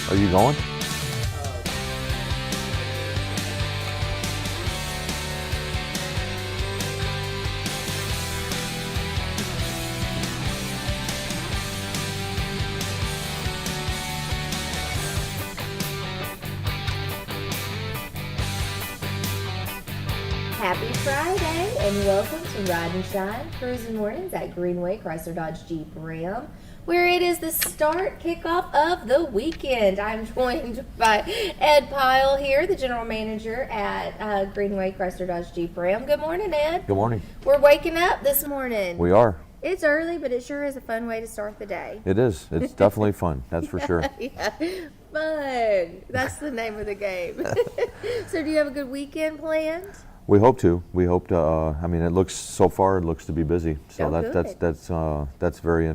Are you going? Happy Friday and welcome to Ride and Shine Cruising Mornings at Weac Chrysler Dodge Jeep Ram, where it is the start kickoff of the weekend. I'm joined by Ed Pyle here, the general manager at Weac Chrysler Dodge Jeep Ram. Good morning, Ed. Good morning. We're waking up this morning. We are. It's early, but it sure is a fun way to start the day. It is. It's definitely fun. That's for sure. Yeah, fun. That's the name of the game. So do you have a good weekend planned? We hope to. We hope to. I mean, it looks to be busy. So that's very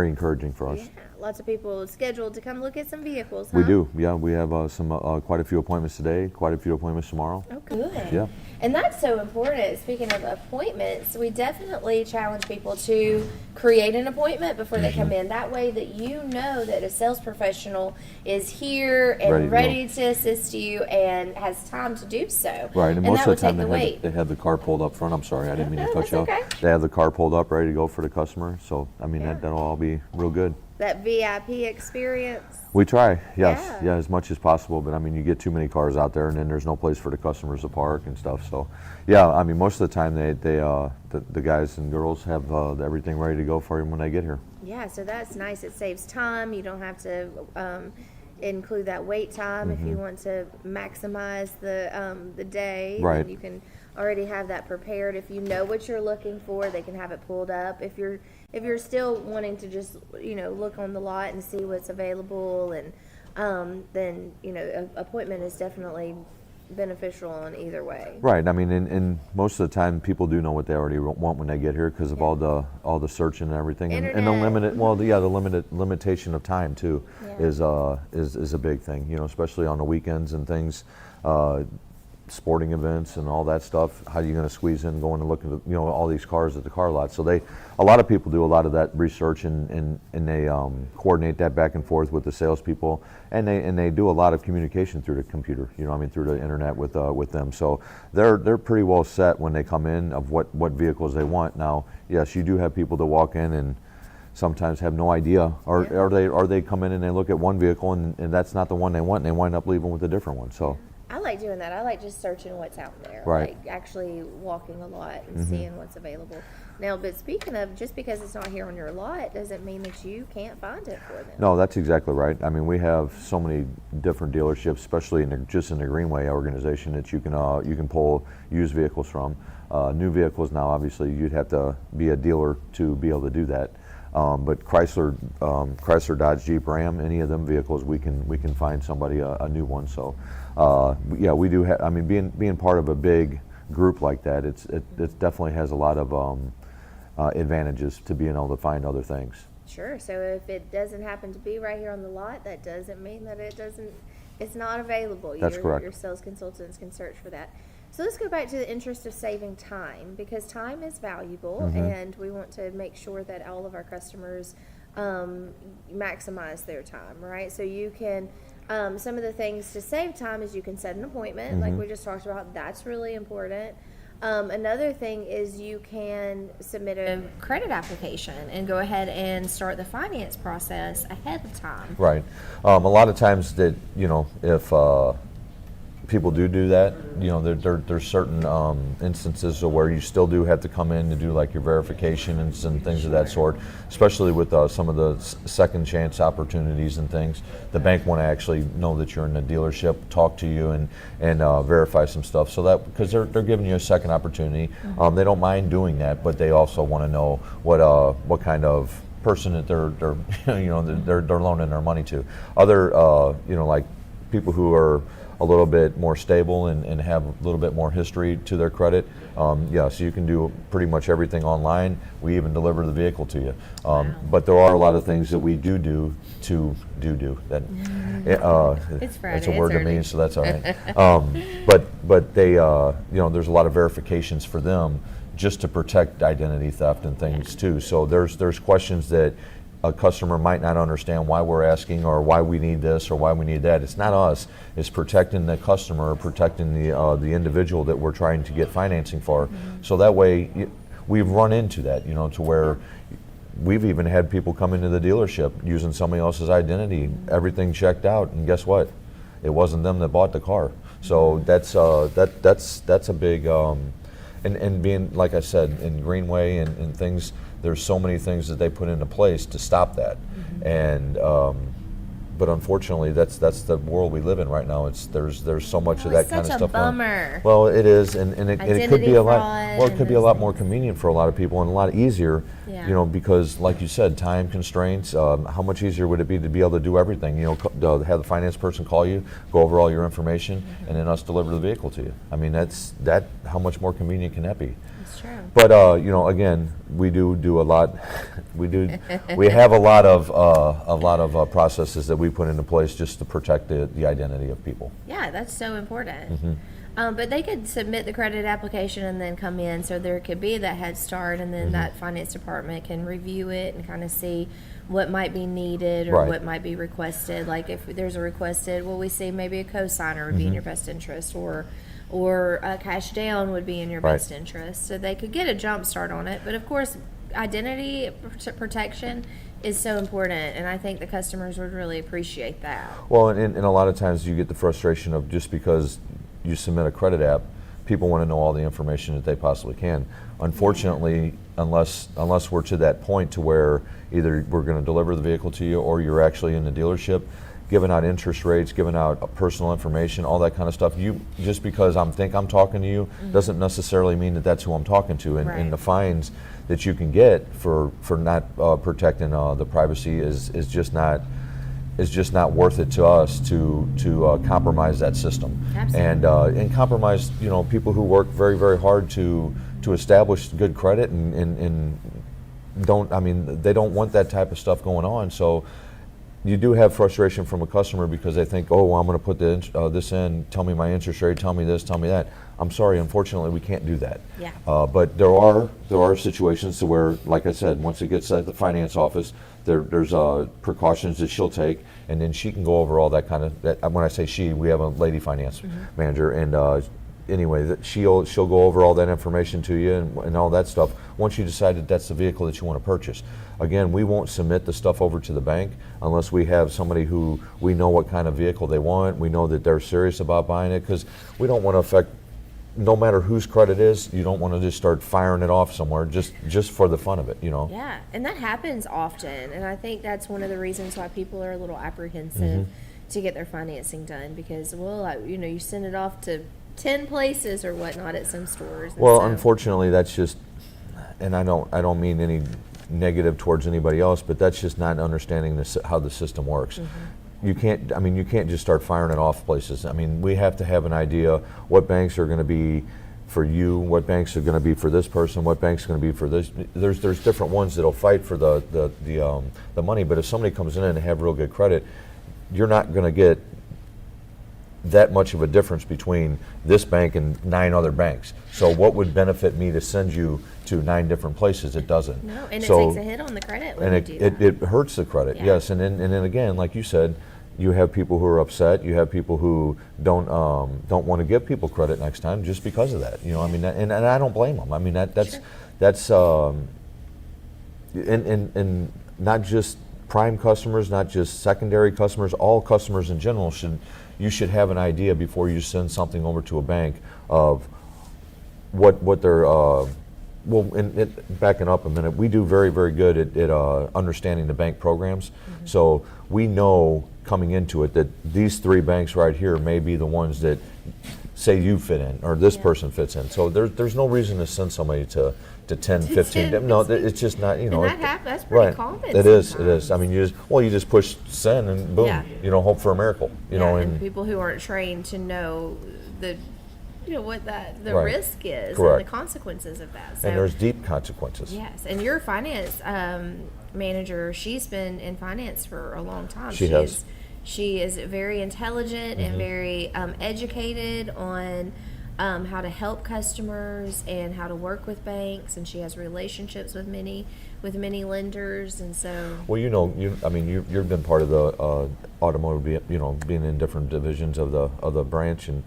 encouraging for us. Yeah, lots of people scheduled to come look at some vehicles. We do. Yeah, we have quite a few appointments today. Quite a few appointments tomorrow. Oh, good. Yeah. And that's so important. Speaking of appointments, we definitely challenge people to create an appointment before they come in. That way that you know that a sales professional is here and ready to assist you and has time to do so. Right, and most that of the would time they have the car pulled up front. I'm sorry, I didn't mean to cut you off. Okay. They have the car pulled up, ready to go for the customer. So, I mean, that'll all be real good. That VIP experience. We try, yes, yeah, as much as possible. But I mean, you get too many cars out there, and then there's no place for the customers to park and stuff. So, yeah, I mean, most of the time the guys and girls have everything ready to go for them when they get here. Yeah, so that's nice. It saves time. You don't have to include that wait time if you want to maximize the day. Right. Then you can already have that prepared. If you know what you're looking for, they can have it pulled up. If you're still wanting to just look on the lot and see what's available, and then appointment is definitely beneficial on either way. Right. I mean, and most of the time, people do know what they already want when they get here because of all the searching and everything, and the limitation of time too is a big thing. Especially on the weekends and things. Sporting events and all that stuff. How are you going to squeeze in going to look at all these cars at the car lot? So a lot of people do a lot of that research and they coordinate that back and forth with the salespeople, and they do a lot of communication through the computer. Through the internet with them. So they're pretty well set when they come in of what vehicles they want. Now, yes, you do have people that walk in and sometimes have no idea, or they come in and they look at one vehicle and that's not the one they want, and they wind up leaving with a different one. So. I like doing that. I like just searching what's out there. Right. Like actually walking a lot and seeing what's available. Now, but speaking of, just because it's not here on your lot doesn't mean that you can't find it for them. No, that's exactly right. I mean, we have so many different dealerships, especially just in the Greenway organization, that you can pull used vehicles from. New vehicles now, obviously, you'd have to be a dealer to be able to do that. But Chrysler, Dodge, Jeep, Ram, any of them vehicles, we can find somebody a new one. So, we do have. I mean, being part of a big group like that, it definitely has a lot of advantages to being able to find other things. Sure. So if it doesn't happen to be right here on the lot, that doesn't mean that it's not available. That's correct. Your sales consultants can search for that. So let's go back to the interest of saving time, because time is valuable, and we want to make sure that all of our customers maximize their time, right? So you can, some of the things to save time is you can set an appointment, like we just talked about. That's really important. Another thing is you can submit a credit application and go ahead and start the finance process ahead of time. Right. A lot of times that, if people do that, there's certain instances where you still do have to come in to do like your verification and things of that sort, especially with some of the second chance opportunities and things. The bank want to actually know that you're in the dealership, talk to you and verify some stuff, so that because they're giving you a second opportunity. They don't mind doing that, but they also want to know what kind of person that they're loaning their money to. Other like people who are a little bit more stable and have a little bit more history to their credit. So you can do pretty much everything online. We even deliver the vehicle to you. But there are a lot of things that we do that. It's Friday. It's a word to me, so that's all right. But they, there's a lot of verifications for them just to protect identity theft and things too. So there's questions that a customer might not understand why we're asking or why we need this or why we need that. It's not us. It's protecting the customer, protecting the individual that we're trying to get financing for. So that way, we've run into that, to where we've even had people come into the dealership using somebody else's identity, everything checked out, and guess what? It wasn't them that bought the car. So that's a big, and being, like I said, in Greenway and things, there's so many things that they put into place to stop that. And but unfortunately, that's the world we live in right now. There's so much of that kind of stuff. It's such a bummer. Well, it is, and it could be a lot. Well, it could be a lot more things. convenient for a lot of people and a lot easier. Yeah. Because like you said, time constraints. How much easier would it be to be able to do everything? Have the finance person call you, go over all your information, and then us deliver the vehicle to you. I mean, how much more convenient can that be? It's true. But again, we do a lot. We have a lot of processes that we put into place just to protect the identity of people. Yeah, that's so important. But they could submit the credit application and then come in, so there could be that head start, and then that finance department can review it and kind of see what might be needed or Right. what might be requested. Like if there's a requested, well, we see maybe a co-signer would be in your best interest, or a cash down would be in your Right. best interest. So they could get a jump start on it. But of course, identity protection is so important, and I think the customers would really appreciate that. Well, and a lot of times you get the frustration of just because you submit a credit app, people want to know all the information that they possibly can. Unfortunately, unless we're to that point to where either we're going to deliver the vehicle to you or you're actually in the dealership, giving out interest rates, giving out personal information, all that kind of stuff. Just because I'm talking to you doesn't necessarily mean that that's who I'm talking to. And, Right. and the fines that you can get for not protecting the privacy is just not worth it to us to compromise that system. Absolutely. And compromise people who work very, very hard to establish good credit and they don't want that type of stuff going on. So you do have frustration from a customer because they think, oh, well, I'm going to put this in, tell me my interest rate, tell me this, tell me that. I'm sorry, unfortunately, we can't do that. Yeah. But there are situations to where, like I said, once it gets at the finance office, there's precautions that she'll take, and then she can go over all that kind of. When I say she, we have a lady finance manager, and anyway, she'll go over all that information to you and all that stuff. Once you decide that that's the vehicle that you want to purchase, again, we won't submit the stuff over to the bank unless we have somebody who we know what kind of vehicle they want. We know that they're serious about buying it, because we don't want to affect. No matter whose credit is, you don't want to just start firing it off somewhere just for the fun of it, Yeah, and that happens often, and I think that's one of the reasons why people are a little apprehensive to get their financing done, because you send it off to 10 places or whatnot at some stores. Well, unfortunately, that's just, and I don't mean any negative towards anybody else, but that's just not understanding how the system works. You can't just start firing it off places. I mean, we have to have an idea what banks are going to be for you, what banks are going to be for this person, what banks are going to be for this. There's different ones that'll fight for the money, but if somebody comes in and have real good credit, you're not going to get that much of a difference between this bank and 9 other banks. So what would benefit me to send you to 9 different places? It doesn't. No, and it takes a hit on the credit when and you do that. it hurts the credit, Yeah. yes. And then again, like you said, you have people who are upset. You have people who don't want to give people credit next time just because of that. I mean, and I don't blame them. I mean, that's and not just prime customers, not just secondary customers. All customers in general you should have an idea before you send something over to a bank of what they're. Backing up a minute, we do very, very good at understanding the bank programs. So we know coming into it that these 3 banks right here may be the ones that say you fit in or this person fits in. So there's no reason to send somebody to 10, 15. No, it's just not. And that's pretty common. It is. I mean, you just push send and boom. Yeah. Hope for a miracle. And people who aren't trained to know what the Right. risk is Correct. and the consequences of that. So, And there's deep consequences. yes, and your finance manager, she's been in finance for a long time. She has. She is very intelligent and very educated on how to help customers and how to work with banks, and she has relationships with many lenders, and so. Well, you've been part of the automotive, being in different divisions of the branch, and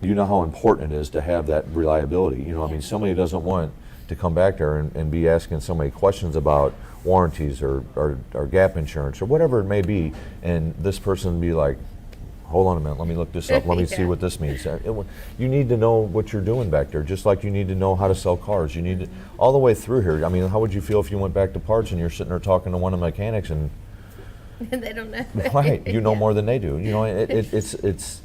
you know how important it is to have that reliability. I mean, somebody doesn't want to come back there and be asking so many questions about warranties or gap insurance or whatever it may be, and this person be like, hold on a minute, let me look this up, let me see what this means. You need to know what you're doing back there, just like you need to know how to sell cars. You need to, all the way through here. I mean, how would you feel if you went back to parts and you're sitting there talking to one of the mechanics and they don't know. Right, you know more than they do. It's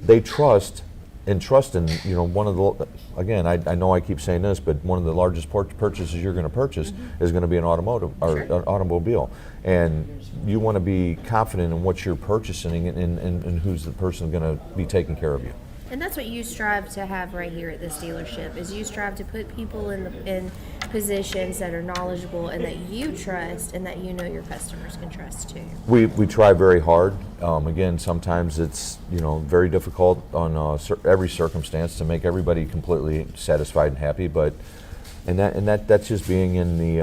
they trust in, one of the, again, I know I keep saying this, but one of the largest purchases you're going to purchase is going to be an automotive or an automobile, and you want to be confident in what you're purchasing and who's the person going to be taking care of you. And that's what you strive to have right here at this dealership, is you strive to put people in positions that are knowledgeable and that you trust and that your customers can trust too. We try very hard. Again, sometimes it's very difficult on every circumstance to make everybody completely satisfied and happy, but that's just being in the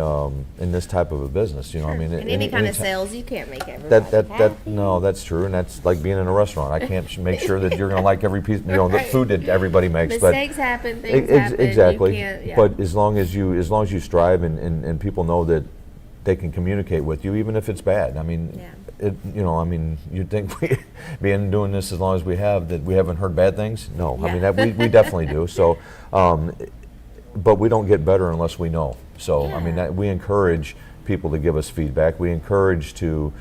in this type of a business. I mean, in any kind of sales, you can't make everybody happy. No, that's true, and that's like being in a restaurant. I can't make sure that you're going to like every piece, the food that everybody makes. Mistakes happen, things happen. Exactly. You can't, But as long as you strive and people know that they can communicate with you, even if it's bad. I mean, you'd think we, being doing this as long as we have, that we haven't heard bad things. No, I mean we definitely do. So. But we don't get better unless we know. So, I mean, we encourage people to give us feedback. We encourage to,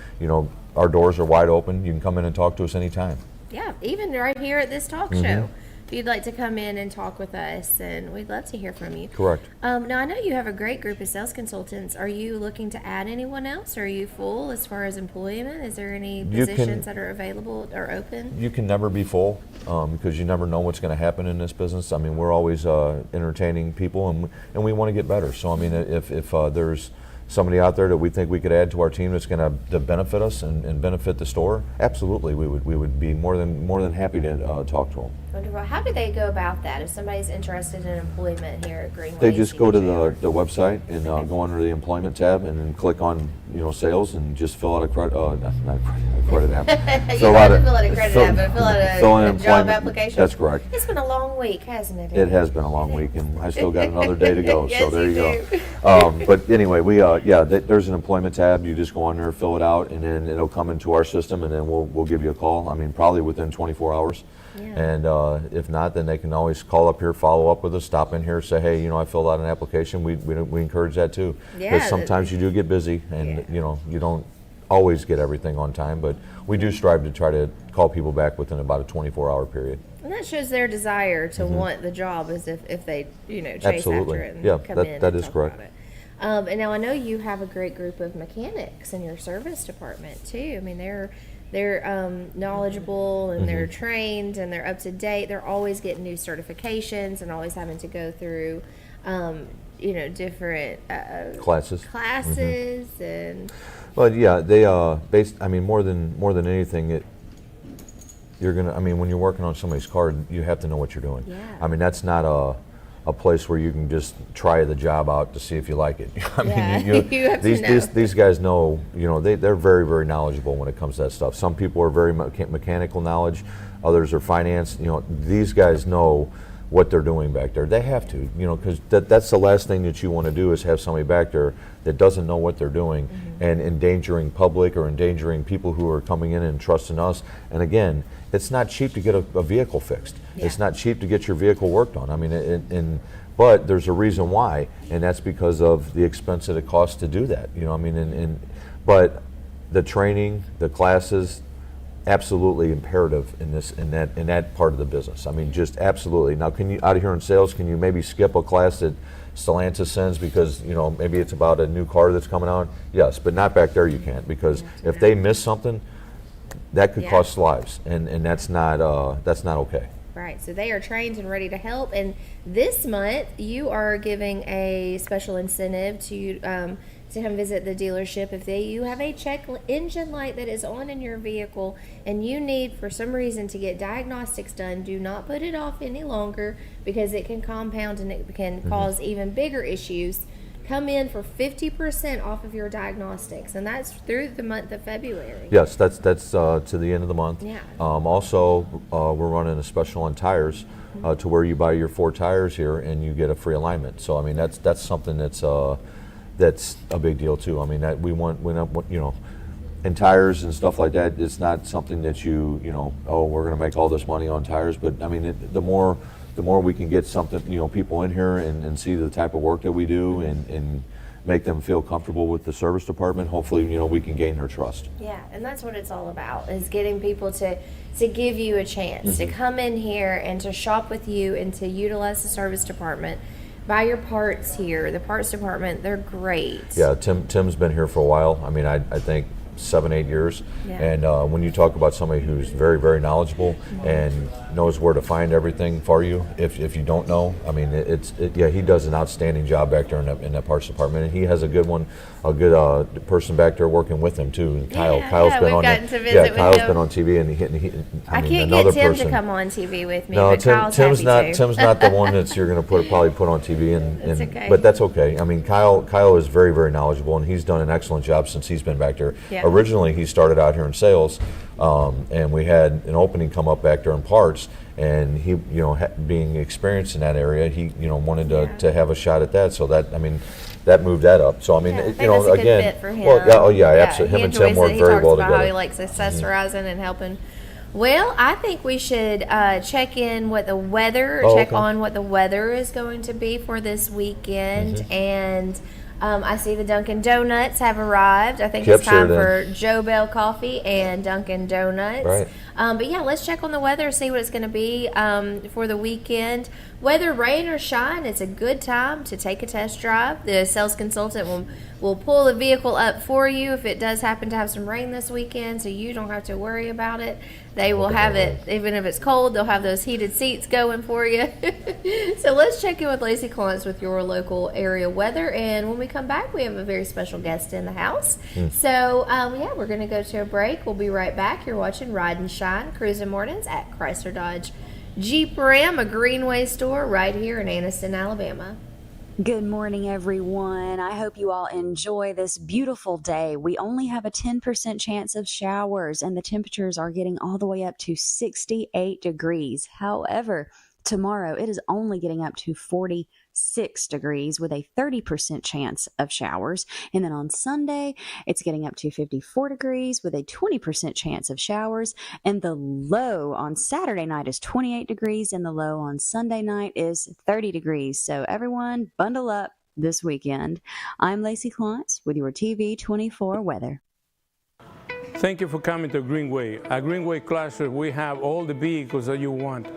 our doors are wide open. You can come in and talk to us anytime. Yeah, even right here at this talk show. If you'd like to come in and talk with us, and we'd love to hear from you. Correct. Now, I know you have a great group of sales consultants. Are you looking to add anyone else? Or are you full as far as employment? Is there any positions that are available or open? You can never be full because you never know what's going to happen in this business. I mean, we're always entertaining people, and we want to get better. So, I mean, if there's somebody out there that we think we could add to our team that's going to benefit us and benefit the store, absolutely, we would be more than happy to talk to them. Wonderful. How do they go about that if somebody's interested in employment here at Greenway? They just go to the website and go under the employment tab and then click on sales and just fill out a credit app. Fill out a job application. That's correct. It's been a long week, hasn't it? It has been a long week, and I still got another day to go. Yes, so there you go. But anyway, there's an employment tab. You just go on there, fill it out, and then it'll come into our system, and then we'll give you a call. I mean, probably within 24 hours. Yeah. And if not, then they can always call up here, follow up with us, stop in here, say, hey, I filled out an application. We encourage that too. Because sometimes you do get busy, and you don't always get everything on time, but we do strive to try to call people back within about a 24-hour period. And that shows their desire to want the job, as if they chase Absolutely. after it and come in. That is correct. And now I know you have a great group of mechanics in your service department too. I mean, they're knowledgeable and they're trained and they're up to date. They're always getting new certifications and always having to go through, different classes and. Well, yeah, they more than anything, you're gonna. I mean, when you're working on somebody's car, you have to know what you're doing. Yeah. I mean, that's not a place where you can just try the job out to see if you like it. I mean, these guys know, they're very, very knowledgeable when it comes to that stuff. Some people are very mechanical knowledge, others are finance. These guys know what they're doing back there. They have to, because that's the last thing that you want to do is have somebody back there that doesn't know what they're doing and endangering public or endangering people who are coming in and trusting us. And again, it's not cheap to get a vehicle fixed. Yeah. It's not cheap to get your vehicle worked on. I mean, but there's a reason why, and that's because of the expense that it costs to do that. But the training, the classes, absolutely imperative in that part of the business. I mean, just absolutely. Now, can you, out of here in sales, can you maybe skip a class that Stellantis sends because maybe it's about a new car that's coming out? Yes, but not back there. You can't, because if they miss something, that could cost lives, and that's not okay. Right. So they are trained and ready to help. And this month, you are giving a special incentive to to come visit the dealership. If you have a check engine light that is on in your vehicle and you need for some reason to get diagnostics done, do not put it off any longer, because it can compound and it can cause even bigger issues. Come in for 50% off of your diagnostics, and that's through the month of February. Yes, that's to the end of the month. Yeah. Also, we're running a special on tires to where you buy your 4 tires here and you get a free alignment. So I mean that's something that's a big deal too. I mean that we want and tires and stuff like that. It's not something that you know, oh, we're going to make all this money on tires, but I mean the more we can get something, people in here and see the type of work that we do and make them feel comfortable with the service department, hopefully, we can gain their trust. Yeah, and that's what it's all about, is getting people to give you a chance to come in here and to shop with you and to utilize the service department. Buy your parts here. The parts department, they're great. Yeah, Tim's been here for a while. I mean, I think 7-8 years. Yeah. And when you talk about somebody who's very, very knowledgeable and knows where to find everything for you, if you don't know, I mean, he does an outstanding job back there in that parts department, and he has a good person back there working with him too. And Kyle's been on. Kyle's been on TV, and I can't get Tim to come on TV with me. No, but Tim's not the one that you're going to probably put on TV, That's okay. But that's okay. I mean, Kyle is very, very knowledgeable, and he's done an excellent job since he's been back there. Yeah. Originally, he started out here in sales, and we had an opening come up back there in parts, and he, being experienced in that area, he, wanted to have a shot at that. So that moved that up. So I mean, that's a good fit for him. Well, absolutely. Him and Tim work very well together. He talks about how he likes accessorizing and helping. Well, I think we should check on what the weather is going to be for this weekend, and I see the Dunkin' Donuts have arrived. I think it's time for Joe Bell Coffee and Dunkin' Donuts. Right. But yeah, let's check on the weather, see what it's going to be for the weekend. Whether rain or shine, it's a good time to take a test drive. The sales consultant will pull the vehicle up for you if it does happen to have some rain this weekend, so you don't have to worry about it. They will have it, even if it's cold, they'll have those heated seats going for you. So let's check in with Lacey Clontz with your local area weather, and when we come back, we have a very special guest in the house. So we're going to go to a break. We'll be right back. You're watching Ride and Shine Cruising Mornings at Chrysler Dodge Jeep Ram, a Greenway store right here in Anniston, Alabama. Good morning, everyone. I hope you all enjoy this beautiful day. We only have a 10% chance of showers, and the temperatures are getting all the way up to 68 degrees. However, tomorrow it is only getting up to 46 degrees with a 30% chance of showers. And then on Sunday, it's getting up to 54 degrees with a 20% chance of showers. And the low on Saturday night is 28 degrees, and the low on Sunday night is 30 degrees. So everyone, bundle up this weekend. I'm Lacey Clontz with your TV24 weather. Thank you for coming to Greenway. At Greenway Chrysler, we have all the vehicles that you want.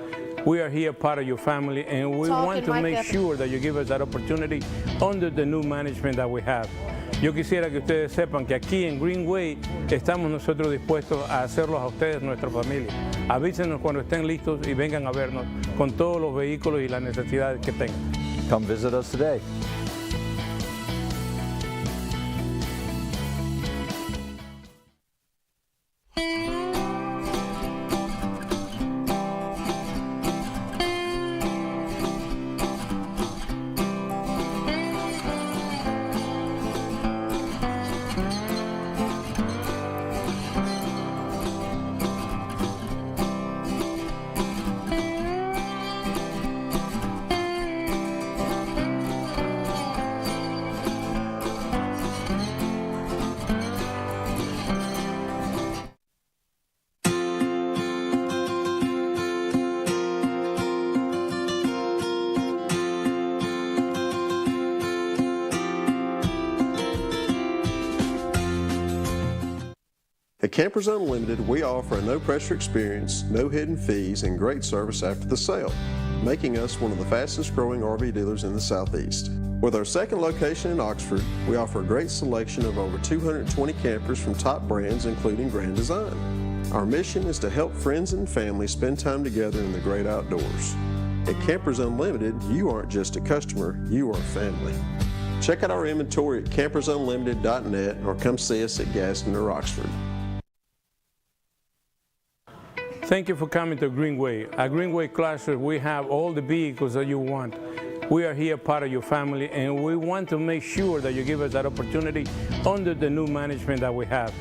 We are here part of your family, and we want to make sure that you give us that opportunity under the new management that we have. Yo quisiera que ustedes sepan que aquí en Greenway estamos nosotros dispuestos a hacerlos a ustedes, nuestra familia. Avísenos cuando estén listos y vengan a vernos con todos los vehículos y las necesidades que tengan. Come visit us today. At Campers Unlimited, we offer a no-pressure experience, no hidden fees, and great service after the sale, making us one of the fastest-growing RV dealers in the Southeast. With our second location in Oxford, we offer a great selection of over 220 campers from top brands, including Grand Design. Our mission is to help friends and family spend time together in the great outdoors. At Campers Unlimited, you aren't just a customer, you are family. Check out our inventory at campersunlimited.net or come see us at Gaston or Oxford. Thank you for coming to Greenway. At Greenway Classes, we have all the vehicles that you want. We are here part of your family, and we want to make sure that you give us that opportunity under the new management that we have.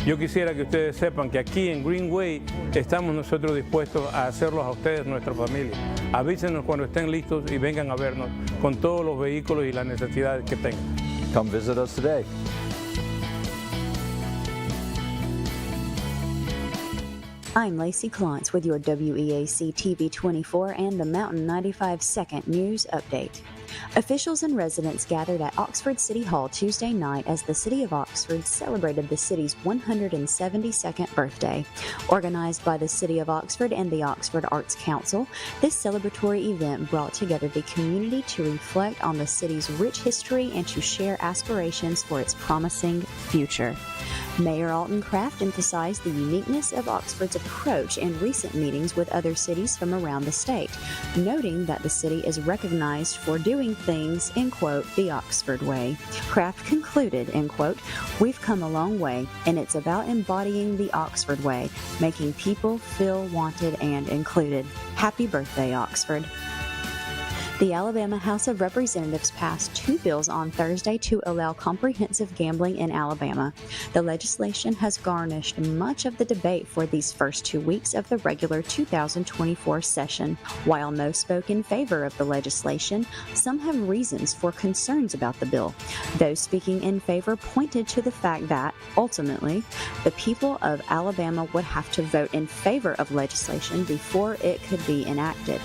Yo quisiera que ustedes sepan que aquí en Greenway estamos nosotros dispuestos a hacerlos a ustedes, nuestra familia. Avísenos cuando estén listos y vengan a vernos con todos los vehículos y las necesidades que tengan. Come visit us today. I'm Lacey Klontz with your WEAC TV24 and the Mountain 95 Second News Update. Officials and residents gathered at Oxford City Hall Tuesday night as the City of Oxford celebrated the city's 172nd birthday. Organized by the City of Oxford and the Oxford Arts Council, this celebratory event brought together the community to reflect on the city's rich history and to share aspirations for its promising future. Mayor Alton Kraft emphasized the uniqueness of Oxford's approach in recent meetings with other cities from around the state, noting that the city is recognized for doing things, in quote, the Oxford way. Kraft concluded, in quote, "We've come a long way, and it's about embodying the Oxford way, making people feel wanted and included. Happy birthday, Oxford." The Alabama House of Representatives passed 2 bills on Thursday to allow comprehensive gambling in Alabama. The legislation has garnished much of the debate for these first 2 weeks of the regular 2024 session. While most spoke in favor of the legislation, some have reasons for concerns about the bill. Those speaking in favor pointed to the fact that, ultimately, the people of Alabama would have to vote in favor of legislation before it could be enacted.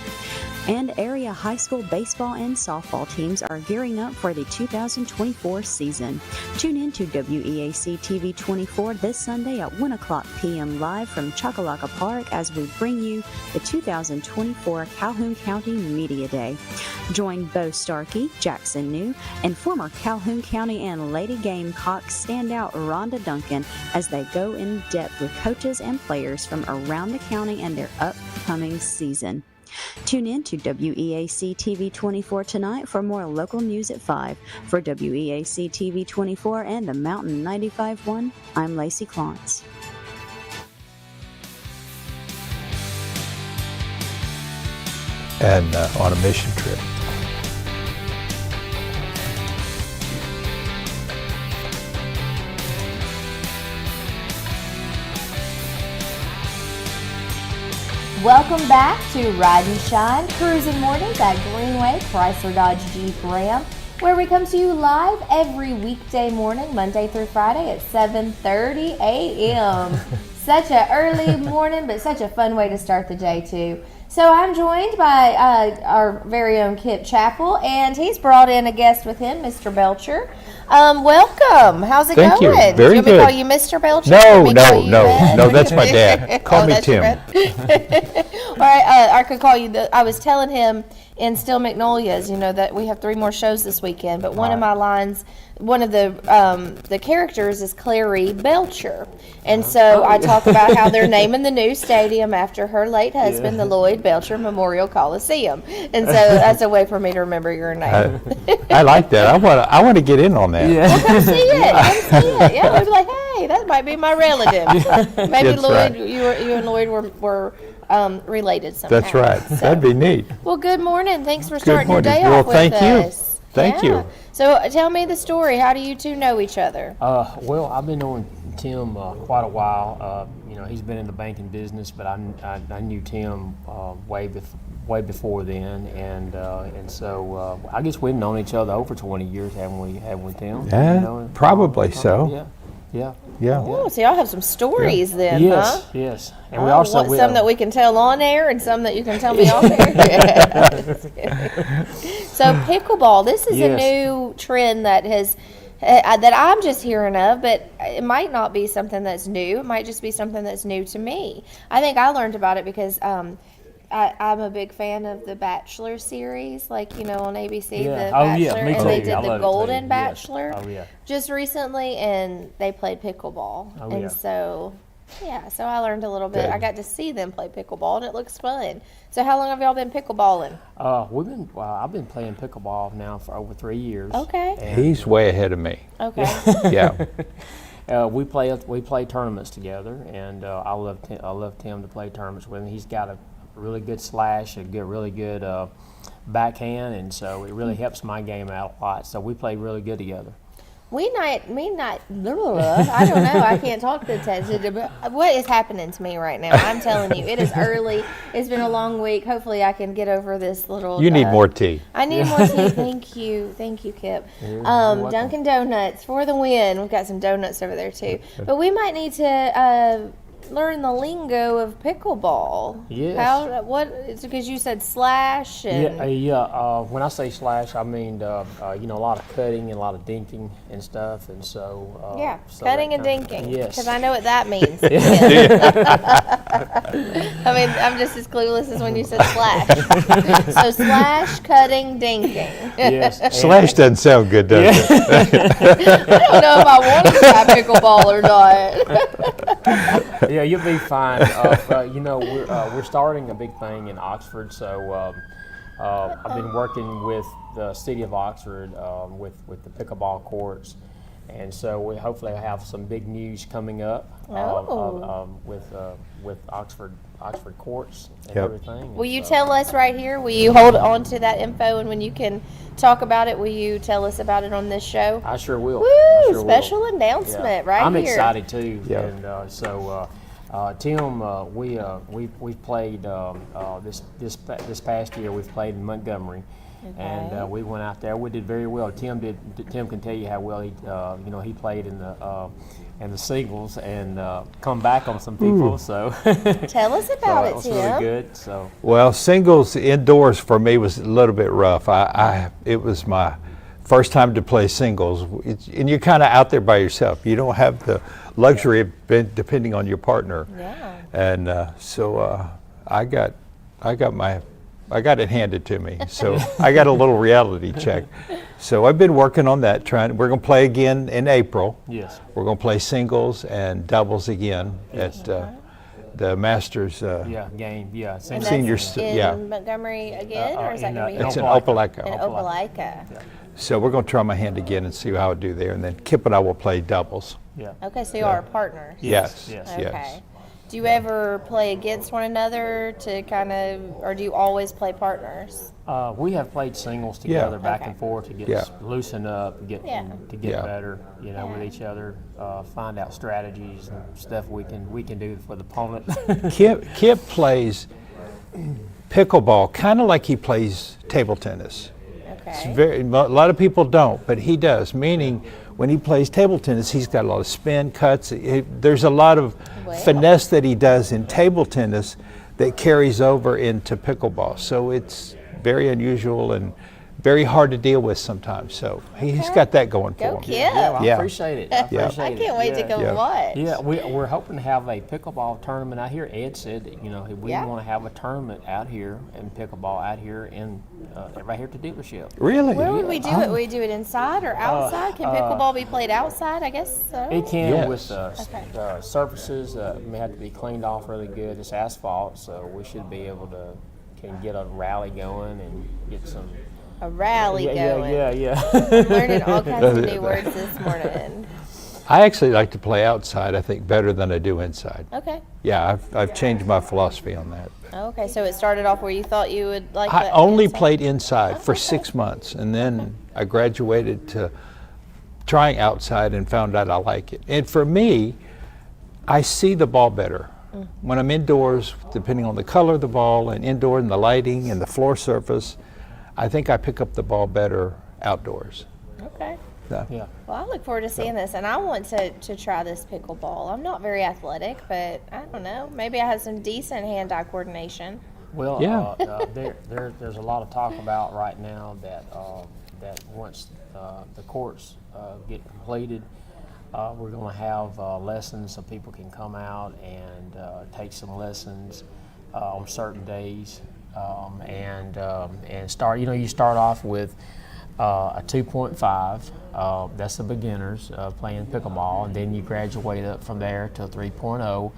And area high school baseball and softball teams are gearing up for the 2024 season. Tune in to WEAC TV24 this Sunday at 1 o'clock p.m. live from Chocolaca Park as we bring you the 2024 Calhoun County Media Day. Join Bo Starkey, Jackson New, and former Calhoun County and Lady Gamecock standout Rhonda Duncan as they go in depth with coaches and players from around the county and their upcoming season. Tune in to WEAC TV24 tonight for more local news at 5. For WEAC TV24 and the Mountain 95.1, I'm Lacey Klontz. And on a mission trip. Welcome back to Ride and Shine, Cruising Mornings at Greenway, Chrysler Dodge Jeep Ram, where we come to you live every weekday morning, Monday through Friday at 7:30 a.m. Such an early morning, but such a fun way to start the day, too. So I'm joined by our very own Kip Chappell, and he's brought in a guest with him, Mr. Belcher. Welcome. How's it Thank going? you. Very Do you want me to good. call you Mr. Belcher? No, that's my dad. Call me that's Tim. All right, I could call you. I was telling him in Still Magnolias, that we have 3 more shows this weekend, but one of my lines, one of the characters is Clary Belcher, and so I talk about how they're naming the new stadium after her late husband, the Lloyd Belcher Memorial Coliseum, and so that's a way for me to remember your name. I like that. I want to get in on that. Well, come see it. Come see it. Yeah, we'd be like, hey, that might be my relative. Maybe That's Lloyd, right. you and Lloyd were related somehow. That's right. So- That'd be neat. Well, good morning. Thanks for starting your morning. day Well, off with thank you. us. Thank you. So tell me the story. How do you two know each other? Well, I've been knowing Tim quite a while. He's been in the banking business, but I knew Tim way before then, and so I guess we've known each other over 20 years, haven't we, Tim? Yeah, probably so. Yeah. Oh, so y'all have some stories then, huh? Yes. And we also some that we can tell on air and some that you can tell me off air. So pickleball, this is a new trend that I'm just hearing of, but it might not be something that's new. It might just be something that's new to me. I think I learned about it because I'm a big fan of the Bachelor series, on ABC, The Bachelor, me and too. they did I the love it Golden too. Bachelor Yes. Oh, yeah. just recently, and they played pickleball, so Yeah, so I learned a little bit. Good. I got to see them play pickleball, and it looks fun. So how long have y'all been pickleballing? I've been playing pickleball now for over 3 years. Okay. And, He's way ahead of me. Okay. Yeah. we play tournaments together, and I love Tim to play tournaments with him. He's got a really good slash, really good backhand, and so it really helps my game out a lot. So we play really good together. I don't know. I can't talk to Ted. But what is happening to me right now? I'm telling you, it is early. It's been a long week. Hopefully, I can get over this little. You need more tea. I need more tea. Thank you, Kip. Dunkin' Donuts for the win. We've got some donuts over there too. But we might need to learn the lingo of pickleball. Yes. It's because you said slash and When I say slash, I mean a lot of cutting and a lot of dinking and stuff, and so cutting and dinking. Yes. Because I know what that means. I mean, I'm just as clueless as when you said slash. So slash, cutting, dinking. Yes. Slash doesn't sound good, does it? I don't know if I want to try pickleball or not. Yeah, you'll be fine. We're starting a big thing in Oxford, so I've been working with the city of Oxford with the pickleball courts, and so we hopefully have some big news coming up with Oxford courts and everything. Will you tell us right here? Will you hold on to that info, and when you can talk about it, will you tell us about it on this show? I sure will. Woo! Special announcement right I'm here. excited too. Yeah. And so Tim, we've played this past year. We've played in Montgomery, and we went out there. We did very well. Tim can tell you how well he played in the singles and come back on some people. So Tell us about it it, was Tim. really good. So Well, singles indoors for me was a little bit rough. It was my first time to play singles, and you're kind of out there by yourself. You don't have the luxury of depending on your partner. Yeah. And so I got it handed to me. So I got a little reality check. So I've been working on that. We're going to play again in April. yes, We're going to play singles and doubles again at the Masters. game, yeah. And Same that's Seniors, in yeah. Montgomery again, or is that going to be It's in Opelika. Opelika. in Opelika? So we're going to try my hand again and see how I do there. And then Kip and I will play doubles. Yeah. Okay, so you are partners. Yes. Yes. Okay. Yes. Do you ever play against one another to kind of, or do you always play partners? We have played singles together back Okay. and forth to get loosen up, to get Yeah. better, with each other, find out strategies and stuff we can do for the opponent. Kip plays pickleball kind of like he plays table tennis. Okay. A lot of people don't, but he does, meaning when he plays table tennis, he's got a lot of spin, cuts. There's a lot of finesse that he does in table tennis that carries over into pickleball. So it's very unusual and very hard to deal with sometimes. So he's got that going for Go him. Kip. I Yeah. appreciate it. I appreciate I it. can't wait to go Yeah. watch. Yeah, we're hoping to have a pickleball tournament out here. Ed said that we want to have a tournament out here in pickleball out here in right here at the dealership. Really? Where would we do it? Would we do it inside or outside? Can pickleball be played outside? I guess so. It can Yes. with surfaces may have to be cleaned off really good. It's asphalt, so we should be able to can get a rally going and get some. A rally going. Yeah. Learning all kinds of new words this morning. I actually like to play outside, I think, better than I do inside. Okay. Yeah, I've changed my philosophy on that. Okay, so it started off where you thought you would like I the only inside? played inside for 6 months, and then I graduated to trying outside and found out I like it. And for me, I see the ball better. When I'm indoors, depending on the color of the ball and indoor and the lighting and the floor surface, I think I pick up the ball better outdoors. Okay. Yeah. Well, I look forward to seeing this, and I want to try this pickleball. I'm not very athletic, but I don't know. Maybe I have some decent hand-eye coordination. Well, Yeah. there's a lot of talk about right now that once the courts get completed, we're going to have lessons so people can come out and take some lessons on certain days and start. You start off with a 2.5. That's the beginners playing pickleball, and then you graduate up from there to a 3.0.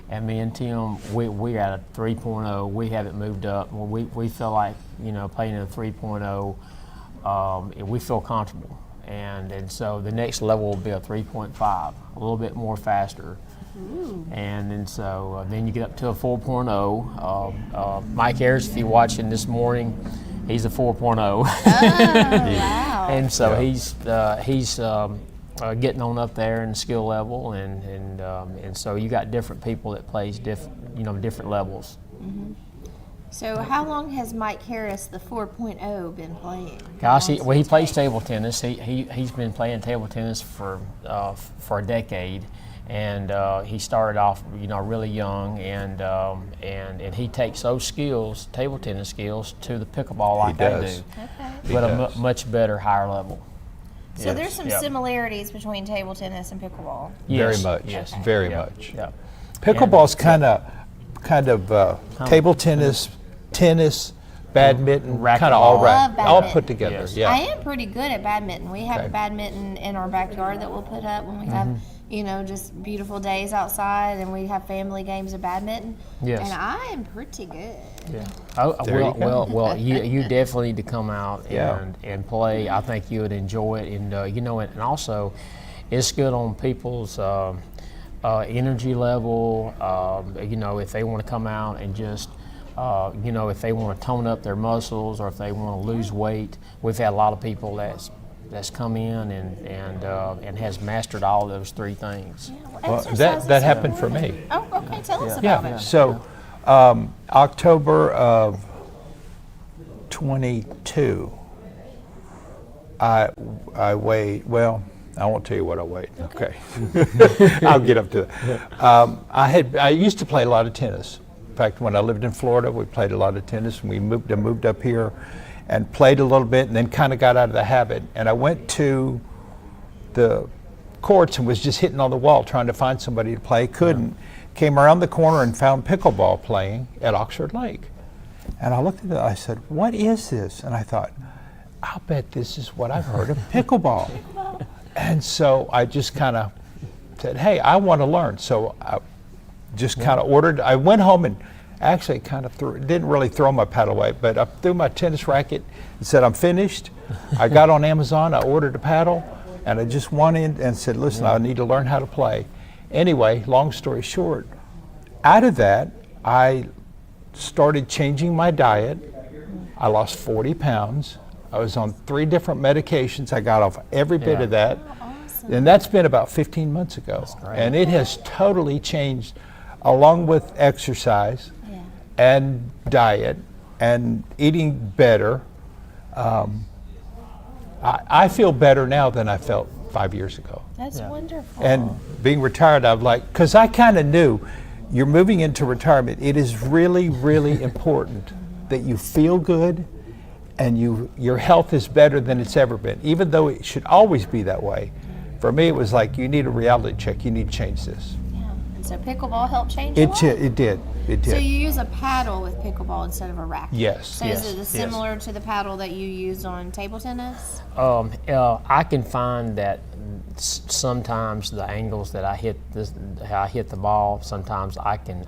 And me and Tim, we're at a 3.0. We haven't moved up. We feel like, playing in a 3.0, we feel comfortable. And so the next level will be a 3.5, a little bit more faster. Ooh. And then so then you get up to a 4.0. Mike Ayers, if you're watching this morning, he's a 4.0. Oh, wow. And so he's getting on up there in the skill level, and so you got different people that plays different levels. Mm-hmm. So how long has Mike Harris, the 4.0, been playing? Gosh, he plays table tennis. He's been playing table tennis for a decade, and he started off really young, and he takes those skills, table tennis skills, to the pickleball like I do, Okay. but a much better, higher level. So Yes. there's some similarities between table tennis and pickleball. Very Yes. much, Yes. very Yeah. much. Yeah. Pickleball's kind of table tennis, badminton, Racquetball. kind of all Love all badminton. put together. Yes. Yeah. I am pretty good at badminton. We have Okay. a badminton in our backyard that we'll put up when we have, just beautiful days outside, and we have family games of badminton. Yes. And I am pretty good. Yeah. Oh, There you go. well, you definitely need to come out Yeah. and play. I think you would enjoy it, and and also, it's good on people's energy level. If they want to come out and just, if they want to tone up their muscles, or if they want to lose weight. We've had a lot of people that's come in and has mastered all those three things. Well, Exercise is that so happened for important. me. Oh, okay. Tell us about Yeah. it. So October of 22, I weighed, well, I won't tell you what I weighed. Okay. I'll get up to it. I used to play a lot of tennis. In fact, when I lived in Florida, we played a lot of tennis, and we moved up here and played a little bit, and then kind of got out of the habit. And I went to the courts and was just hitting on the wall trying to find somebody to play. Couldn't. Came around the corner and found pickleball playing at Oxford Lake. And I looked at it, I said, what is this? And I thought, I'll bet this is what I've heard of pickleball. And so I just kind of said, hey, I want to learn. So I just kind of ordered. I went home and actually kind of didn't really throw my paddle away, but I threw my tennis racket and said, I'm finished. I got on Amazon, I ordered a paddle, and I just went in and said, listen, I need to learn how to play. Anyway, long story short, out of that, I started changing my diet. I lost 40 pounds. I was on 3 different medications. I got off every bit of that. Awesome. And that's been about 15 months ago. And it has totally changed, along with exercise and diet and eating better. I feel better now than I felt 5 years ago. That's wonderful. And being retired, I'm like, because I kind of knew you're moving into retirement. It is really, really important that you feel good and your health is better than it's ever been, even though it should always be that way. For me, it was like, you need a reality check. You need to change this. Yeah. And so pickleball helped change your life? It did. So you use a paddle with pickleball instead of a racket? Yes. So Yes, is it similar to the paddle that you used on table tennis? I can find that sometimes the angles that I hit how I hit the ball. Sometimes I can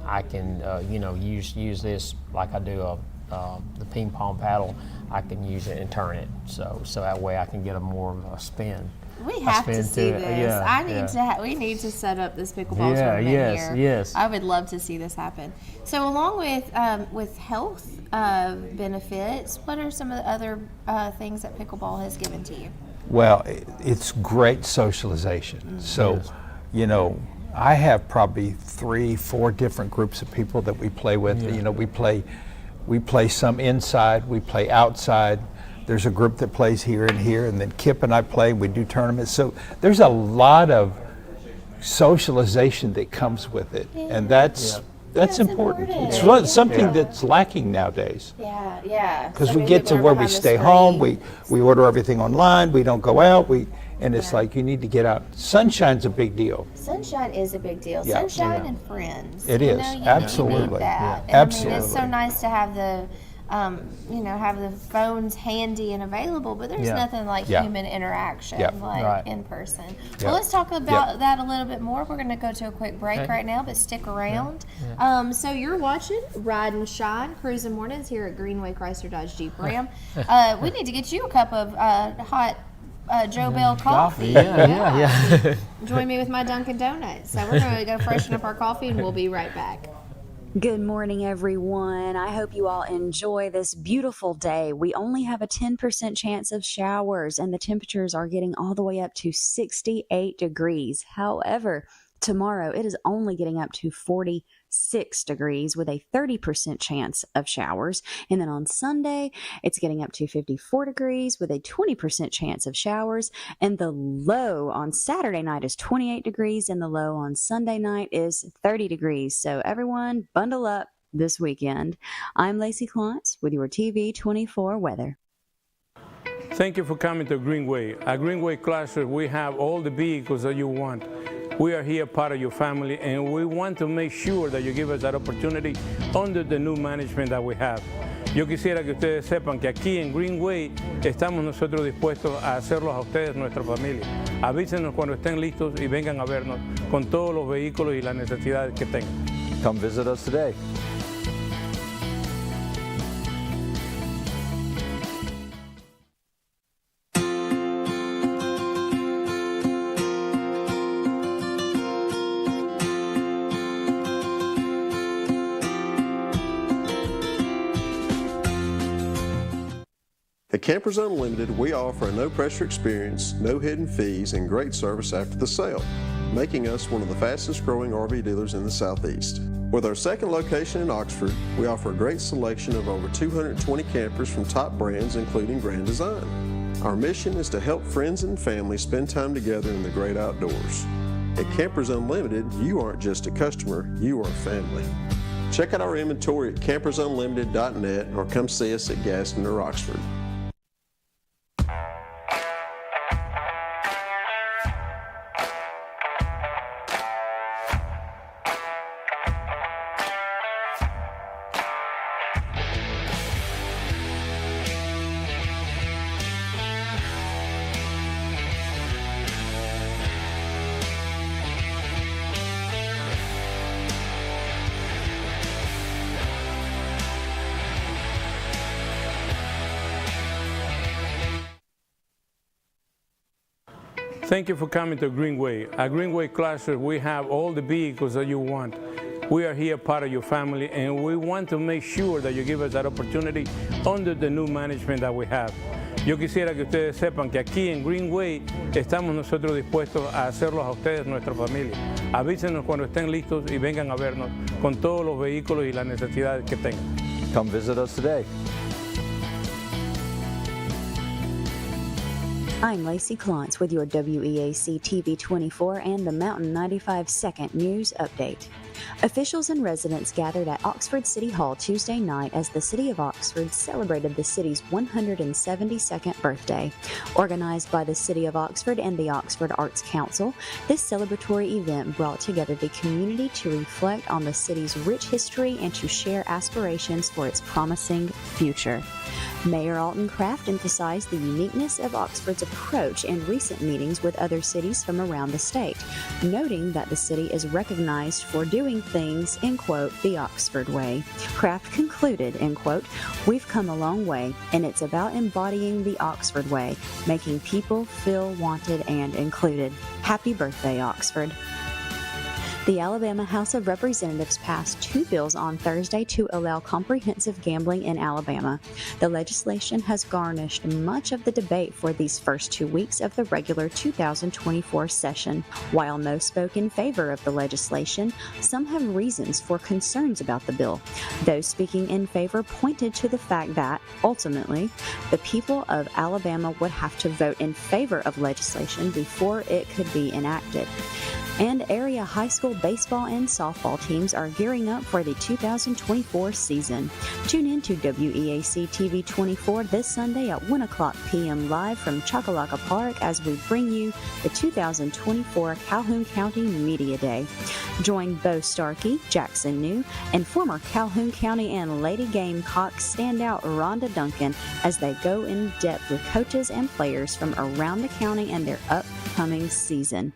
use this like I do the ping pong paddle. I can use it and turn it so that way I can get a more of a spin. We have to see to it. this. Yeah, We need to set up this pickleball Yeah, tournament yes, here. yes. I would love to see this happen. So, along with health benefits, what are some of the other things that pickleball has given to you? Well, it's great socialization. So, I have probably 3-4 different groups of people that we play with. We play some inside, we play outside. There's a group that plays here and here, and then Kip and I play. We do tournaments. So there's a lot of socialization that comes with it, and that's important. It's something that's lacking nowadays. Yeah. Because we get to where we stay home, we order everything online, we don't go out, and it's like you need to get out. Sunshine's a big deal. Sunshine is a big deal. Yeah. Sunshine and friends. It is, You absolutely. need that. Yeah. And I mean, it's so Absolutely. nice to have the have the phones handy and available, but there's nothing like human interaction, in person. Well, let's talk about that a little bit more. We're going to go to a quick break right now, but stick around. So you're watching Ride and Shine, Cruising Mornings here at Greenway Chrysler Dodge Jeep Ram. We need to get you a cup of hot Joe Bell coffee. Yeah. Join me with my Dunkin' Donuts. So we're going to go freshen up our coffee, and we'll be right back. Good morning, everyone. I hope you all enjoy this beautiful day. We only have a 10% chance of showers, and the temperatures are getting all the way up to 68 degrees. However, tomorrow it is only getting up to 46 degrees with a 30% chance of showers. And then on Sunday, it's getting up to 54 degrees with a 20% chance of showers. And the low on Saturday night is 28 degrees, and the low on Sunday night is 30 degrees. So everyone, bundle up this weekend. I'm Lacey Klontz with your TV24 weather. Thank you for coming to Greenway. At Greenway Chrysler, we have all the vehicles that you want. We are here part of your family, and we want to make sure that you give us that opportunity under the new management that we have. Yo quisiera que ustedes sepan que aquí en Greenway estamos nosotros dispuestos a hacerlos a ustedes nuestra familia. Avísenos cuando estén listos y vengan a vernos con todos los vehículos y las necesidades que tengan. Come visit us today. At Campers Unlimited, we offer a no-pressure experience, no hidden fees, and great service after the sale, making us one of the fastest-growing RV dealers in the Southeast. With our second location in Oxford, we offer a great selection of over 220 campers from top brands, including Grand Design. Our mission is to help friends and family spend time together in the great outdoors. At Campers Unlimited, you aren't just a customer, you are family. Check out our inventory at campersunlimited.net or come see us at Gaston or Oxford. Thank you for coming to Greenway. At Greenway Chrysler, we have all the vehicles that you want. We are here part of your family, and we want to make sure that you give us that opportunity under the new management that we have. Yo quisiera que ustedes sepan que aquí en Greenway estamos nosotros dispuestos a hacerlos a ustedes nuestra familia. Avísenos cuando estén listos y vengan a vernos con todos los vehículos y las necesidades que tengan. Come visit us today. I'm Lacey Klontz with your WEAC TV24 and the Mountain 95 Second News Update. Officials and residents gathered at Oxford City Hall Tuesday night as the City of Oxford celebrated the city's 172nd birthday. Organized by the City of Oxford and the Oxford Arts Council, this celebratory event brought together the community to reflect on the city's rich history and to share aspirations for its promising future. Mayor Alton Craft emphasized the uniqueness of Oxford's approach in recent meetings with other cities from around the state, noting that the city is recognized for doing things, in quote, the Oxford way. Craft concluded, in quote, "We've come a long way, and it's about embodying the Oxford way, making people feel wanted and included. Happy birthday, Oxford." The Alabama House of Representatives passed 2 bills on Thursday to allow comprehensive gambling in Alabama. The legislation has garnished much of the debate for these first 2 weeks of the regular 2024 session. While most spoke in favor of the legislation, some have reasons for concerns about the bill. Those speaking in favor pointed to the fact that, ultimately, the people of Alabama would have to vote in favor of legislation before it could be enacted. And area high school baseball and softball teams are gearing up for the 2024 season. Tune in to WEAC TV24 this Sunday at 1 o'clock p.m. live from Chocolaca Park as we bring you the 2024 Calhoun County Media Day. Join Bo Starkey, Jackson New, and former Calhoun County and Lady Gamecock standout Rhonda Duncan as they go in depth with coaches and players from around the county and their upcoming season.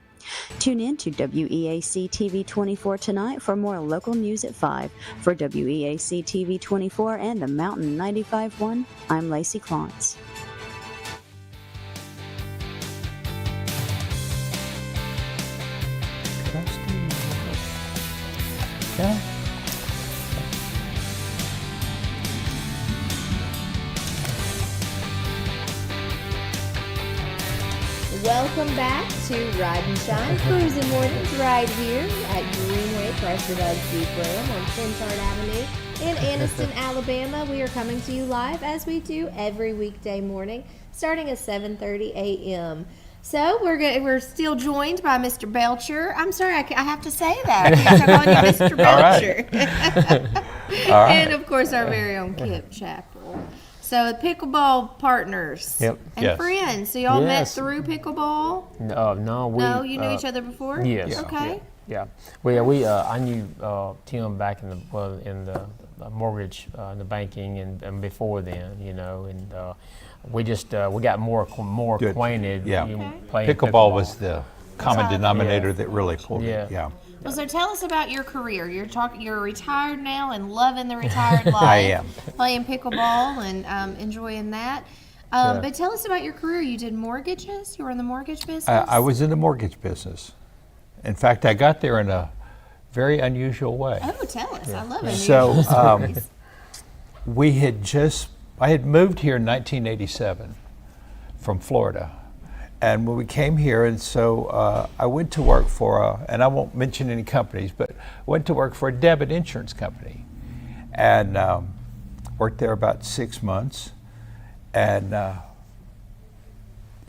Tune in to WEAC TV24 tonight for more local news at 5. For WEAC TV24 and the Mountain 95.1, I'm Lacey Klontz. Yeah. Welcome back to Ride and Shine Cruising Mornings right here at Greenway Chrysler Dodge Jeep Ram on Pinchard Avenue in Anniston, Alabama. We are coming to you live as we do every weekday morning starting at 7:30 a.m. So we're still joined by Mr. Belcher. I'm sorry, I have to say that. I'm calling you Mr. Belcher. All right. And of course our very own Kip Chappell. So pickleball partners Yep. and Yes. friends. So y'all met Yes. through pickleball? No, You knew each other before? Yes. Okay. Yeah. I knew Tim back in the mortgage, in the banking, and before then, and we got more Good. acquainted. Yeah. Playing Pickleball was the common denominator that really pulled it. Yeah. Well, so tell us about your career. You're retired now and loving the retired life. I am. Playing pickleball and enjoying that. But tell us about your career. You did mortgages? You were in the mortgage business? I was in the mortgage business. In fact, I got there in a very unusual way. Oh, tell us. I love it. So I had moved here in 1987 from Florida. And when we came here, and so I went to work for, and I won't mention any companies, but went to work for a debit insurance company. And worked there about 6 months. And,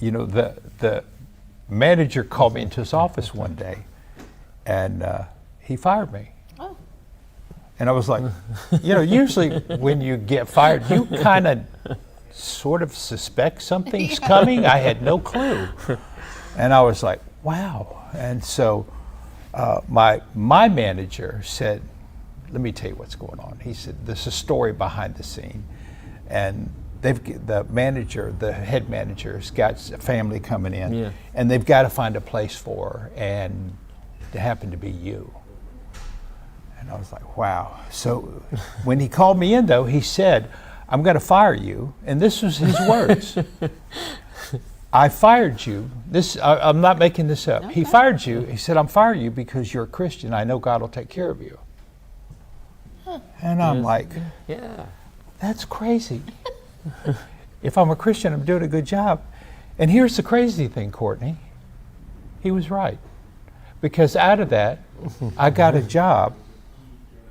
the manager called me into his office one day, and he fired me. Oh. And I was like, usually when you get fired, you kind of sort of suspect something's coming. I had no clue. And I was like, wow. And so my manager said, let me tell you what's going on. He said, there's a story behind the scene. And the head manager's got a family coming in, and they've got to find a place for her, and it happened to be you. And I was like, wow. So when he called me in, though, he said, I'm going to fire you. And this was his words. I fired you. I'm not making this up. Okay. He fired you. He said, I'm firing you because you're a Christian. I know God will take care of you. Huh. And I'm like, that's crazy. If I'm a Christian, I'm doing a good job. And here's the crazy thing, Courtney. He was right. Because out of that, I got a job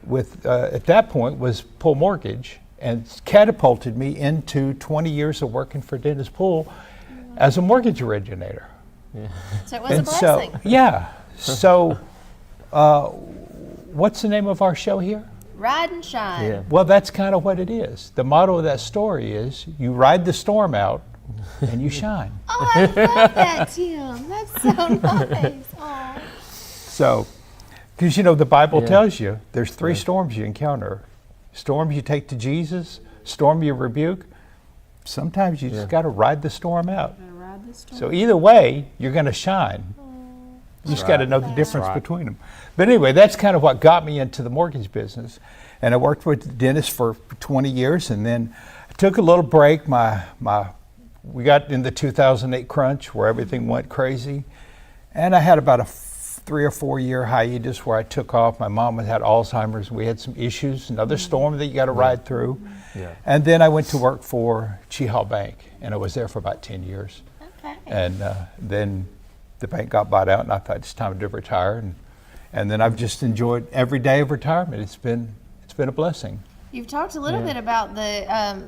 with, at that point, was Pool Mortgage, and catapulted me into 20 years of working for Dennis Pool as a mortgage originator. Yeah. So it was a blessing. So, what's the name of our show here? Ride and Shine. Yeah. Well, that's kind of what it is. The motto of that story is, you ride the storm out and you shine. Oh, I love that, Tim. That's so nice. Aww. So, because the Bible tells you there's 3 storms you encounter. Storms you take to Jesus, storm you rebuke. Sometimes you just got to ride the storm out. So either way, you're going to shine. You just got to know the difference between them. But anyway, that's kind of what got me into the mortgage business. And I worked with Dennis for 20 years, and then I took a little break. We got in the 2008 crunch where everything went crazy. And I had about a 3 or 4 year hiatus where I took off. My mom had Alzheimer's. We had some issues, another storm that you got to ride through. Yeah. And then I went to work for Chihal Bank, and I was there for about 10 years. Okay. And then the bank got bought out, and I thought it's time to retire. And then I've just enjoyed every day of retirement. It's been a blessing. You've talked a little bit about the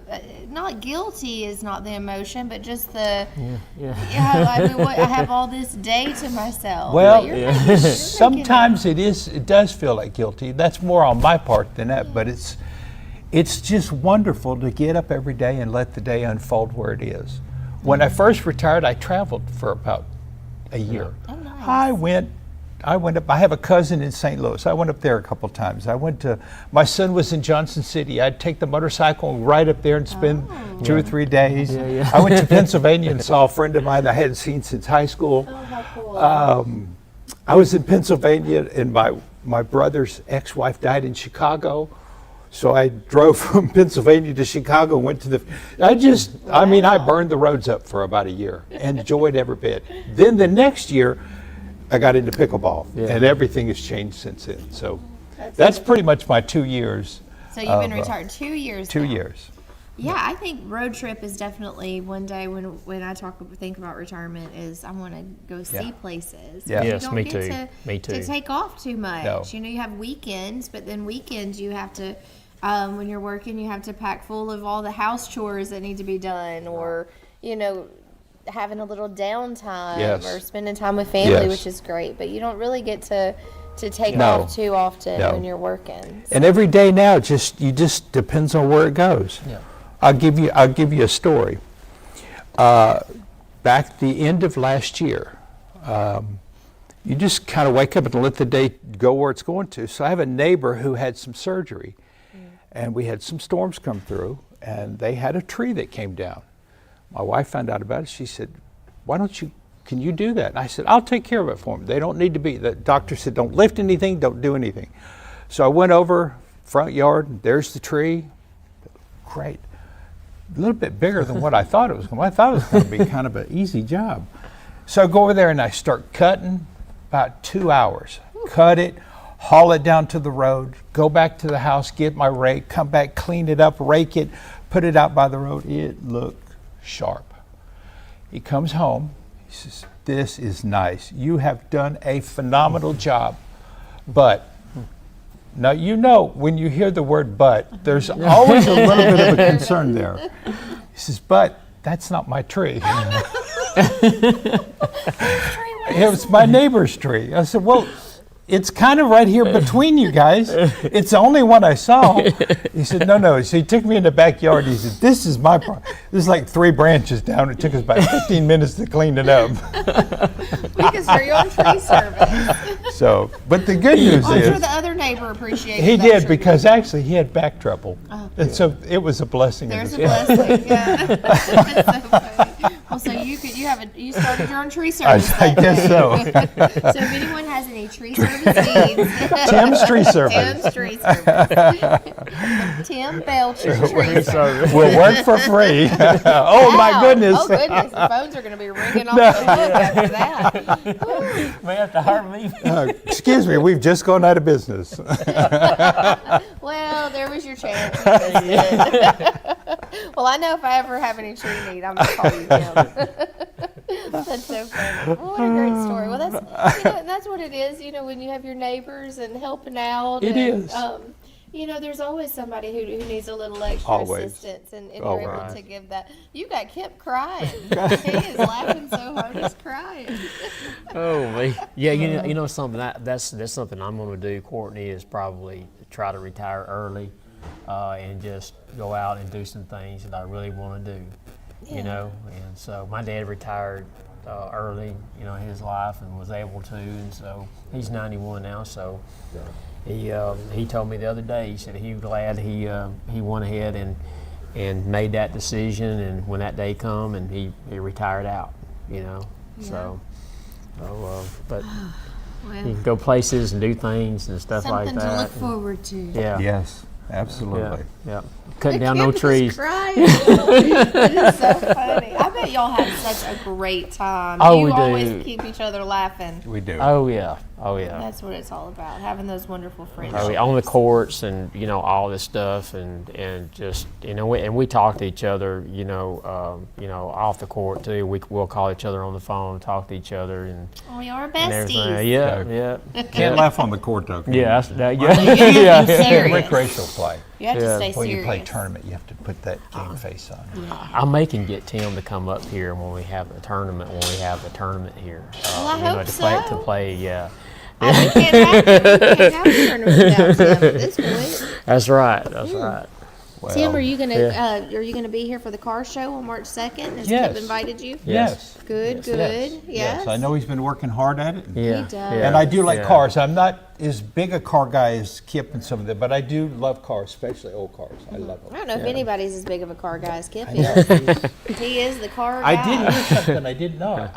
not guilty is not the emotion, but just the I mean, I have all this day to myself. Well, You're sometimes it does feel like guilty. That's more on my part than that, but it's just wonderful to get up every day and let the day unfold where it is. When I first retired, I traveled for about a year. Oh, nice. I went up. I have a cousin in St. Louis. I went up there a couple times. My son was in Johnson City. I'd take the motorcycle and ride up there and spend 2 or 3 days. I went to Pennsylvania and saw a friend of mine I hadn't seen since high school. Oh, how cool. I was in Pennsylvania and my brother's ex-wife died in Chicago. So I drove from Pennsylvania to Chicago, went to I burned the roads up for about a year, enjoyed every bit. Then the next year, I got into pickleball, and everything has changed since then. So that's pretty much my 2 years. So you've been retired 2 years 2 now. years. Yeah, I think road trip is definitely one day when I think about retirement is I want to go see places. Yeah. You Yes, don't me get too. To, Me too. To take off too much. No. You know, you have weekends, but then weekends you have to, when you're working, you have to pack full of all the house chores that need to be done, or you know, having a little downtime or spending time with family, which is great. But you don't really get to take off too often when you're working. And every day now, it just depends on where it goes. Yeah. I'll give you a story. Back the end of last year, you just kind of wake up and let the day go where it's going to. So I have a neighbor who had some surgery, and we had some storms come through, and they had a tree that came down. My wife found out about it. She said, can you do that? And I said, I'll take care of it for them. They don't need to be. The doctor said, don't lift anything, don't do anything. So I went over, front yard, there's the tree. Great. A little bit bigger than what I thought it was going to be. I thought it was going to be kind of an easy job. So I go over there and I start cutting, about 2 hours. Cut it, haul it down to the road, go back to the house, get my rake, come back, clean it up, rake it, put it out by the road. It looked sharp. He comes home, he says, this is nice. You have done a phenomenal job, but now, you know, when you hear the word but, there's always a little bit of a concern there. He says, but that's not my tree. It was my neighbor's tree. I said, well, it's kind of right here between you guys. It's the only one I saw. He said, no. So he took me in the backyard. He said, this is my part. This is like 3 branches down. It took us about 15 minutes to clean it up. Because for your tree service. So, but the good news I'm is, sure the other neighbor appreciated he that did, tree. because actually he had back trouble. And so it was a blessing. There's a in disguise. blessing, yeah. That's so funny. Well, so you started your own tree service. I guess so. So if anyone has any tree service needs, Tim's Tree Service. Tim's Tree Service. Tim Belcher's Tree Service. Will work for free. Oh my Wow. goodness. Oh goodness, the phones are going to be ringing off the hook after that. May have to hire me. Excuse me, we've just gone out of business. Well, there was your chance. You missed it. Well, I know if I ever have any tree need, I'm going to call you, Tim. That's so funny. Well, what a great story. Well, that's what it is, when you have your neighbors and helping out. It and, is. There's always somebody who needs a little extra Always. assistance, and you're Always. able to give that. You got Kip crying. He is laughing so hard he's crying. Oh me. Yeah, you know something that's something I'm going to do. Courtney is probably try to retire early, and just go out and do some things that I really want to do. Yeah. And so my dad retired early, in his life, and was able to, and so he's 91 now. So he told me the other day, he said he was glad he went ahead and made that decision, and when that day come, and he retired out, So, but Well, you can go places and do things and stuff like something that. to look forward to. Yeah. Yes, absolutely. Yeah. Cutting down no Kip is trees. crying. It is so funny. I bet y'all have such a great time. Oh, You we do. always keep each other laughing. We do. Oh yeah. Oh yeah. That's what it's all about, having those wonderful friendships. Oh, yeah, on the courts and all this stuff and just we talk to each other off the court too. We'll call each other on the phone, talk to each other and we are and besties. everything. Yeah. Can't laugh on the court though. Can you? Yeah, yeah. You serious. Recreational play. You have to stay When serious. you play tournament, you have to put that game face on. I'm making get Tim to come up here when we have a tournament. Here, Well, I hope to play. Yeah. We can't have a tournament without Tim at this point. That's right. That's right. Well, Tim, are you gonna be here for the car show on March 2nd? Has Yes. Kip invited you? Yes. Good. Yes. Yes. I know he's been working hard at it. Yeah. does. And I do like Yeah. cars. I'm not as big a car guy as Kip and some of them, but I do love cars, especially old cars. I love them. I don't know if anybody's as big of a car guy as Kip I is. know. He is the car guy. I did hear something I didn't know.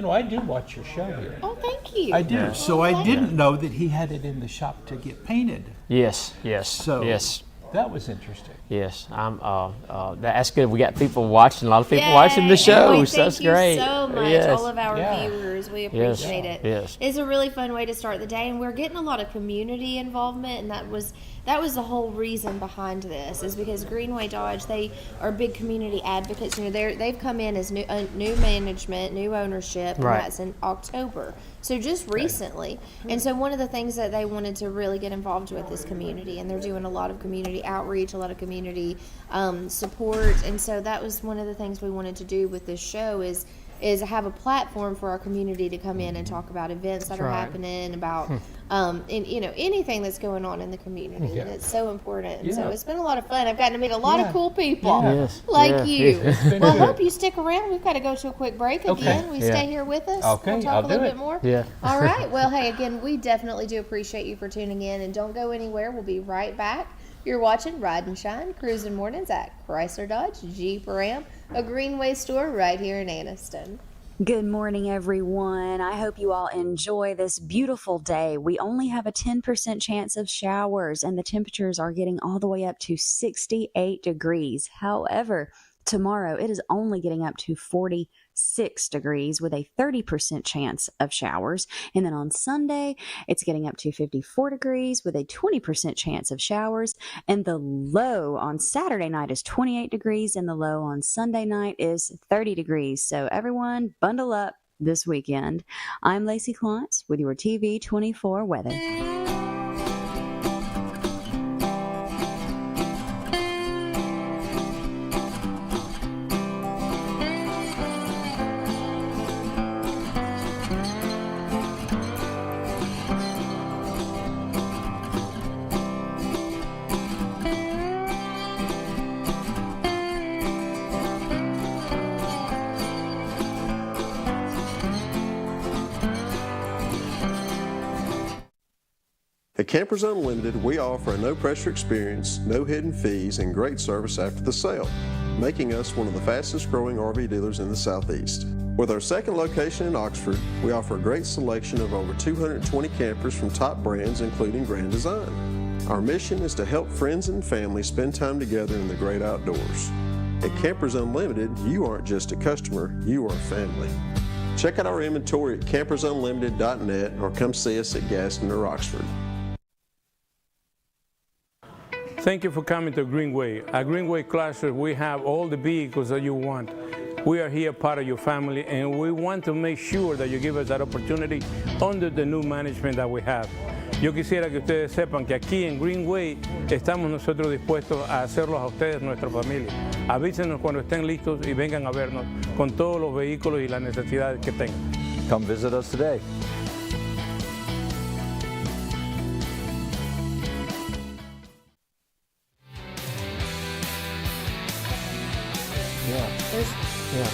I do watch your show here. Oh, thank you. I do. So I didn't know that he had it in the shop to get painted. Yes. So Yes. that was interesting. Yes. That's good. We got people watching. A lot of people watching the show. Yay. So that's Thank great. you so much, Yes. all of our Yeah. viewers. We appreciate it. Yes. It's a really fun way to start the day, and we're getting a lot of community involvement, and that was the whole reason behind this, is because Greenway Dodge, they are big community advocates. They've come in as new management, new ownership, and Right. that's in October. So just recently. And so one of the things that they wanted to really get involved with is community, and they're doing a lot of community outreach, a lot of community support. And so that was one of the things we wanted to do with this show is have a platform for our community to come in and talk about events that are right. happening, about anything that's going on in the community. Yeah. And it's so important. And so Yeah. it's been a lot of fun. I've gotten to meet a lot Yeah. of cool people Yes. like Yeah. you. been Well, I good. hope you stick around. We've got to go to a quick break again. We Yeah. stay here with us. Okay, We'll talk I'll a little do bit it. more. Yeah. All right. Well, hey, again, we definitely do appreciate you for tuning in, and don't go anywhere. We'll be right back. You're watching Ride and Shine Cruising Mornings at Chrysler Dodge Jeep Ram, a Greenway store right here in Anniston. Good morning, everyone. I hope you all enjoy this beautiful day. We only have a 10% chance of showers, and the temperatures are getting all the way up to 68 degrees. However, tomorrow it is only getting up to 46 degrees with a 30% chance of showers. And then on Sunday, it's getting up to 54 degrees with a 20% chance of showers. And the low on Saturday night is 28 degrees, and the low on Sunday night is 30 degrees. So everyone, bundle up this weekend. I'm Lacey Klontz with your TV24 weather. At Campers Unlimited, we offer a no-pressure experience, no hidden fees, and great service after the sale, making us one of the fastest-growing RV dealers in the Southeast. With our second location in Oxford, we offer a great selection of over 220 campers from top brands, including Grand Design. Our mission is to help friends and family spend time together in the great outdoors. At Campers Unlimited, you aren't just a customer, you are family. Check out our inventory at campersunlimited.net or come see us at Gaston or Oxford. Thank you for coming to Greenway. At Greenway Chrysler, we have all the vehicles that you want. We are here part of your family, and we want to make sure that you give us that opportunity under the new management that we have. Yo quisiera que ustedes sepan que aquí en Greenway estamos nosotros dispuestos a hacerlos a ustedes nuestra familia. Avísenos cuando estén listos y vengan a vernos con todos los vehículos y las necesidades que tengan. Come visit us today. Yeah.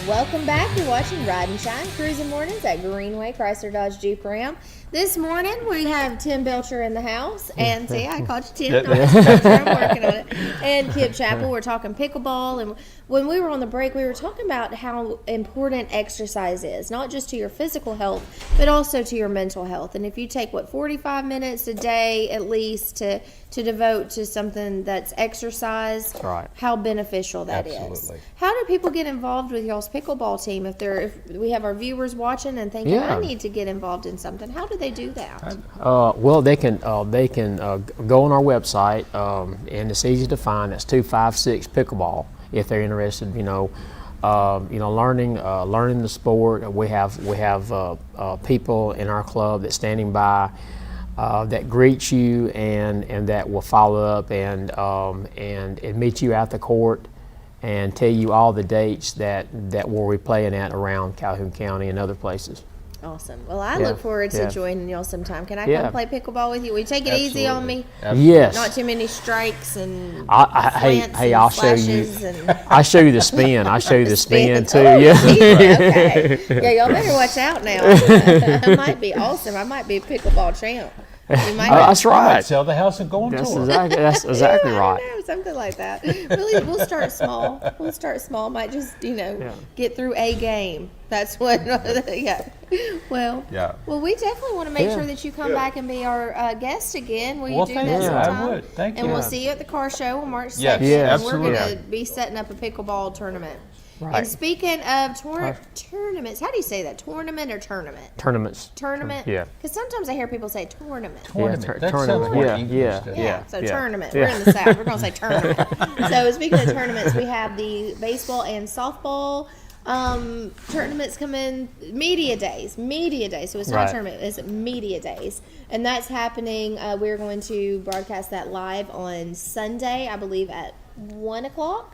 Welcome back. You're watching Ride and Shine Cruising Mornings at Greenway Chrysler Dodge Jeep Ram. This morning we have Tim Belcher in the house, and see, I called you Tim. I'm working on it. And Kip Chappell. We're talking pickleball, and when we were on the break, we were talking about how important exercise is, not just to your physical health, but also to your mental health. And if you take, 45 minutes a day at least to devote to something that's exercise, Right. how beneficial that is. Absolutely. How do people get involved with y'all's pickleball team? If we have our viewers watching and thinking, Yeah. I need to get involved in something, how do they do that? Well, they can go on our website, and it's easy to find. It's 256 Pickleball if they're interested. Learning the sport. We have people in our club that's standing by that greet you and that will follow up and meet you at the court and tell you all the dates that we're playing at around Calhoun County and other places. Awesome. Well, I Yeah. look forward to Yeah. joining y'all sometime. Can I Yeah. come play pickleball with you? Will you take it easy on me? Yes. Not too many strikes and Hey, slants hey, and I'll show you. slashes and I'll show you the spin. I'll show you the spin too. Oh, Yeah. okay. Yeah, y'all better watch out now. I might be awesome. I might be a pickleball champ. You might That's right. Sell the house and go on That's tour. exactly I right. don't know, something like that. Really, we'll start small. Might just, get through a game. That's what, yeah. Well, Yeah. Well, we definitely want to make Yeah. sure that you come back and be our guest again. Will you Well, do thank that you. I sometime? would. Thank And you. we'll see you at the car show on March 2nd. Yes, Yeah, and we're going absolutely. to be setting up a pickleball tournament. Right. And speaking of tournaments, how do you say that? Tournament or tournament? Tournaments. Tournament? Yeah. Because sometimes I hear people say tournament. Tournament. tur- That sounds tournament. more Yeah, English yeah, than- Yeah, yeah. so yeah. tournament. Yeah. We're in the South. We're going to say tournament. So speaking of tournaments, we have the baseball and softball tournaments come in. Media days. So it's not Right. a tournament. It's media days. And that's happening. We're going to broadcast that live on Sunday, I believe, at 1 o'clock.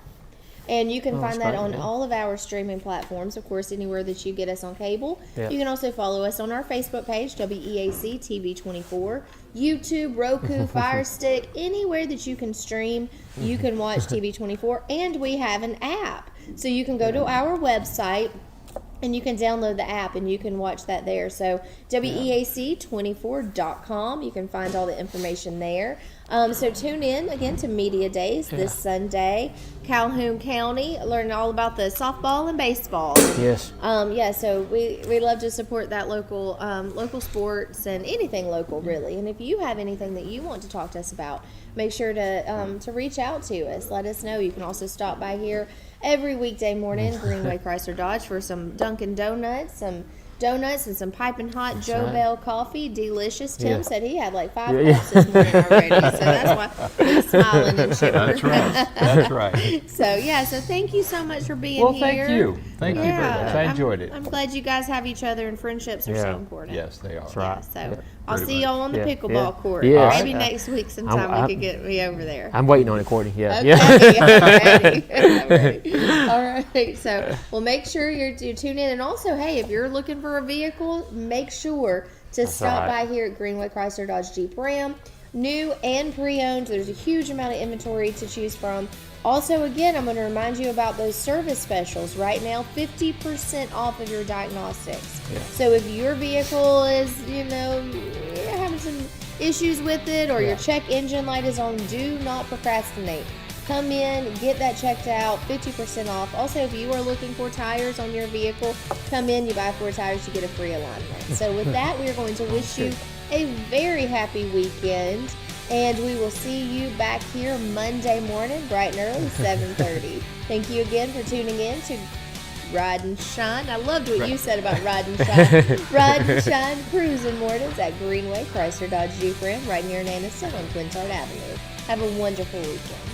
And you can find that great, on yeah. all of our streaming platforms, of course, anywhere that you get us on cable. Yeah. You can also follow us on our Facebook page, WEAC TV24, YouTube, Roku, Fire Stick, anywhere that you can stream, you can watch TV24. And we have an app. So you can go to our website and you can download the app and you can watch that there. So WEAC24.com, you can find all the information there. So tune in again to Media Days this Sunday. Calhoun County, learn all about the softball and baseball. Yes. So we love to support that local sports and anything local really. And if you have anything that you want to talk to us about, make sure to reach out to us. Let us know. You can also stop by here every weekday morning, Greenway Chrysler Dodge, for some Dunkin' Donuts, and some piping hot Joe right. Bell coffee. Delicious. Tim Yeah. said he had like 5 Yeah. cups this morning already, so that's why he's smiling and chipper. That's right. That's right. So thank you so much for being Well, here. thank you. Thank you very much. I I'm- enjoyed it. I'm glad you guys have each other, and friendships are so Yeah. important. Yes, they are. That's right. Yeah, so Yeah. I'll Pretty see y'all on the Yeah. pickleball Yeah. court. Yeah. Maybe All right. next week sometime we could get me over there. I'm waiting on it, Courtney. Yeah. Okay, Yeah. I'm ready. I'm ready. All right. So, well, make sure you tune in, and also, hey, if you're looking for a vehicle, make sure to stop right. by here at Greenway Chrysler Dodge Jeep Ram, new and pre-owned. There's a huge amount of inventory to choose from. Also, again, I'm going to remind you about those service specials. Right now, 50% off of your diagnostics. Yeah. So if your vehicle is, having some issues with it, or your check engine light is on, do not procrastinate. Come in, get that checked out, 50% off. Also, if you are looking for tires on your vehicle, come in, you buy 4 tires, you get a free alignment. So with that, we are going to wish you a very happy weekend, and we will see you back here Monday morning, bright and early, 7:30. Thank you again for tuning in to Ride and Shine. I loved what you said about Ride and Shine. Ride and Shine cruising mornings at Greenway Chrysler Dodge Jeep Ram right near Anniston on Quintard Avenue. Have a wonderful weekend.